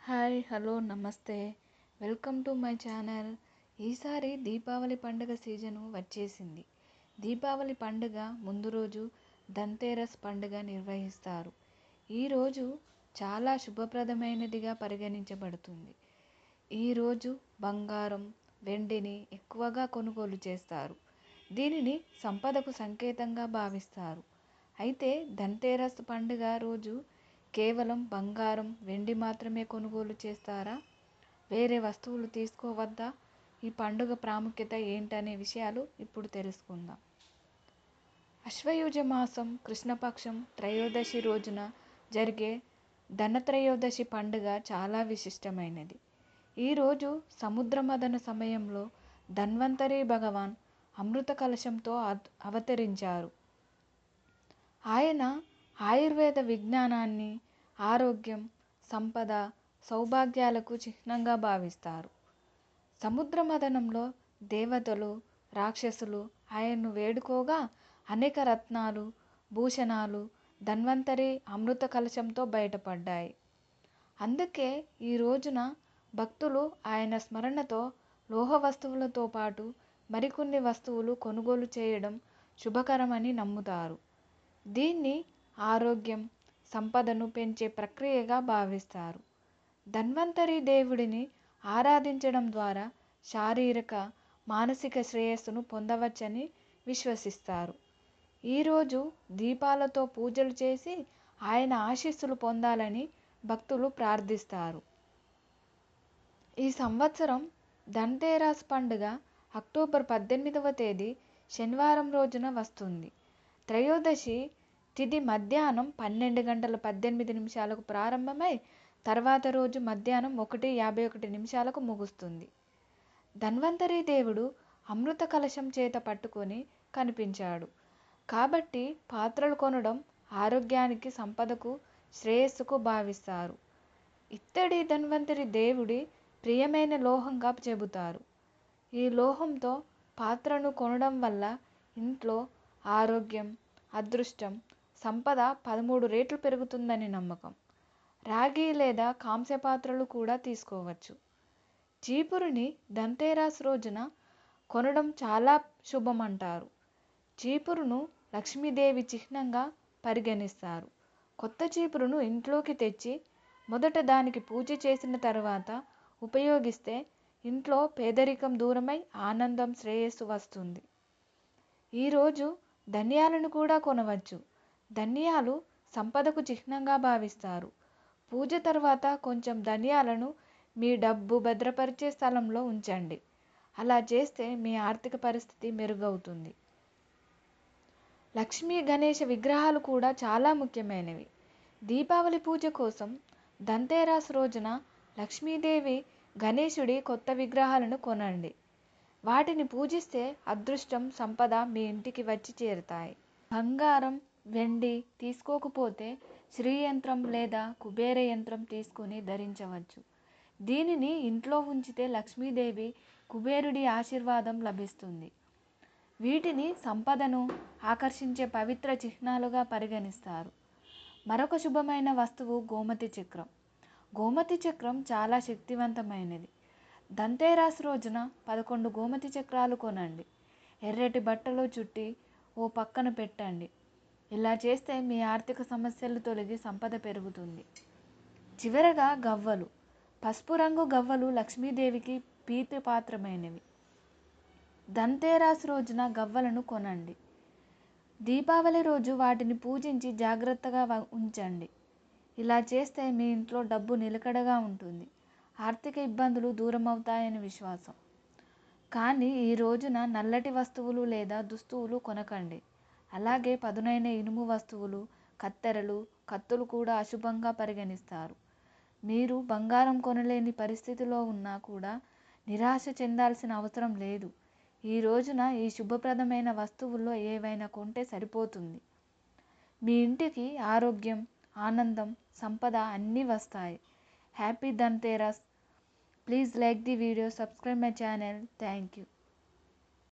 Hi hello నమస్తే welcome to my channel. ఈసారి దీపావళి పండుగ సీజను వచ్చేసింది. దీపావళి పండుగ ముందు రోజు ధన్తేరస్ పండుగ నిర్వహిస్తారు. ఈరోజు చాలా శుభప్రదమైనదిగా పరిగణించబడుతుంది. ఈరోజు బంగారం, వెండిని ఎక్కువగా కొనుగోలు చేస్తారు. దీనిని సంపదకు సంకేతంగా భావిస్తారు. అయితే ధన్తేరస్ పండుగ రోజు కేవలం బంగారం, వెండి మాత్రమే కొనుగోలు చేస్తారా? వేరే వస్తువులు తీసుకోవద్దా? ఈ పండుగ ప్రాముఖ్యత ఏంటనే విషయాలు ఇప్పుడు తెలుసుకుందాం. అశ్వయుజ మాసం కృష్ణపక్షం త్రయోదశి రోజున జరిగే ధనత్రయోదశి పండుగ చాలా విశిష్టమైనది. ఈరోజు సముద్రమథన సమయంలో ధన్వంతరి భగవాన్ అమృత కలశంతో అవతరించారు. ఆయన ఆయుర్వేద విజ్ఞానాన్ని, ఆరోగ్యం, సంపద, సౌభాగ్యాలకు చిహ్నంగా భావిస్తారు. సముద్ర మథనంలో దేవతలు, రాక్షసులు ఆయన్ను వేడుకోగా అనేక రత్నాలు, భూషణాలు ధన్వంతరి అమృత కలశంతో బయటపడ్డాయి. అందుకే ఈ రోజున భక్తులు ఆయన స్మరణతో లోహ వస్తువులతో పాటు మరికొన్ని వస్తువులు కొనుగోలు చేయడం శుభకరమని నమ్ముతారు. దీన్ని ఆరోగ్యం, సంపదను పెంచే ప్రక్రియగా భావిస్తారు. ధన్వంతరి దేవుడిని ఆరాధించడం ద్వారా శారీరక, మానసిక శ్రేయస్సును పొందవచ్చని విశ్వసిస్తారు. ఈరోజు దీపాలతో పూజలు చేసి ఆయన ఆశీస్సులు పొందాలని భక్తులు ప్రార్థిస్తారు. ఈ సంవత్సరం ధన్తేరస్ పండుగ అక్టోబర్ 18వ తేదీ శనివారం రోజున వస్తుంది. త్రయోదశి తిథి మధ్యాహ్నం 12:18 ప్రారంభమై తర్వాత రోజు మధ్యాహ్నం 1:51 ముగుస్తుంది. ధన్వంతరి దేవుడు అమృత కలశం చేత పట్టుకొని కనిపించాడు. కాబట్టి పాత్రలు కొనడం ఆరోగ్యానికి, సంపదకు, శ్రేయస్సుకు భావిస్తారు. ఇత్తడి ధన్వంతరి దేవుడి ప్రియమైన లోహంగా చెబుతారు. ఈ లోహంతో పాత్రను కొనడం వల్ల ఇంట్లో ఆరోగ్యం, అదృష్టం, సంపద 13 రెట్లు పెరుగుతుందని నమ్మకం. రాగి లేదా కాంస్య పాత్రలు కూడా తీసుకోవచ్చు. చీపురుని ధన్తేరస్ రోజున కొనడం చాలా శుభం అంటారు. చీపురును లక్ష్మీదేవి చిహ్నంగా పరిగణిస్తారు. కొత్త చీపురును ఇంట్లోకి తెచ్చి మొదట దానికి పూజ చేసిన తర్వాత ఉపయోగిస్తే ఇంట్లో పేదరికం దూరమై ఆనందం, శ్రేయస్సు వస్తుంది. ఈరోజు ధనియాలను కూడా కొనవచ్చు. ధనియాలు సంపదకు చిహ్నంగా భావిస్తారు. పూజ తర్వాత కొంచెం ధనియాలను మీ డబ్బు భద్రపరిచే స్థలంలో ఉంచండి. అలా చేస్తే మీ ఆర్థిక పరిస్థితి మెరుగవుతుంది. లక్ష్మీ, గణేష విగ్రహాలు కూడా చాలా ముఖ్యమైనవి. దీపావళి పూజ కోసం ధన్తేరస్ రోజున లక్ష్మీదేవి, గణేశుడి కొత్త విగ్రహాలను కొనండి. వాటిని పూజిస్తే అదృష్టం, సంపద మీ ఇంటికి వచ్చి చేరుతాయి. బంగారం, వెండి తీసుకోకపోతే శ్రీ యంత్రం లేదా కుబేర యంత్రం తీసుకుని ధరించవచ్చు. దీనిని ఇంట్లో ఉంచితే లక్ష్మీదేవి, కుబేరుడి ఆశీర్వాదం లభిస్తుంది. వీటిని సంపదను ఆకర్షించే పవిత్ర చిహ్నాలుగా పరిగణిస్తారు. మరొక శుభమైన వస్తువు గోమతి చక్రం. గోమతి చక్రం చాలా శక్తివంతమైనది. ధన్తేరస్ రోజున 11 గోమతి చక్రాలు కొనండి. ఎర్రటి బట్టలో చుట్టి ఓ పక్కన పెట్టండి. ఇలా చేస్తే మీ ఆర్థిక సమస్యలు తొలగి సంపద పెరుగుతుంది. చివరగా గవ్వలు. పసుపు రంగు గవ్వలు లక్ష్మీదేవికి ప్రీతిపాత్రమైనవి. ధన్తేరస్ రోజున గవ్వలను కొనండి. దీపావళి రోజు వాటిని పూజించి జాగ్రత్తగా ఉంచండి. ఇలా చేస్తే మీ ఇంట్లో డబ్బు నిలకడగా ఉంటుంది. ఆర్థిక ఇబ్బందులు దూరమవుతాయని విశ్వాసం. కానీ ఈ రోజున నల్లటి వస్తువులు లేదా దుస్తువులు కొనకండి. అలాగే పదునైన ఇనుము వస్తువులు, కత్తెరలు, కత్తులు కూడా అశుభంగా పరిగణిస్తారు. మీరు బంగారం కొనలేని పరిస్థితిలో ఉన్నా కూడా నిరాశ చెందాల్సిన అవసరం లేదు. ఈ రోజున ఈ శుభప్రదమైన వస్తువుల్లో ఏవైనా కొంటే సరిపోతుంది. మీ ఇంటికి ఆరోగ్యం, ఆనందం, సంపద అన్నీ వస్తాయి. Happy Dhanteras. Please like the video, subscribe my channel. Thank you.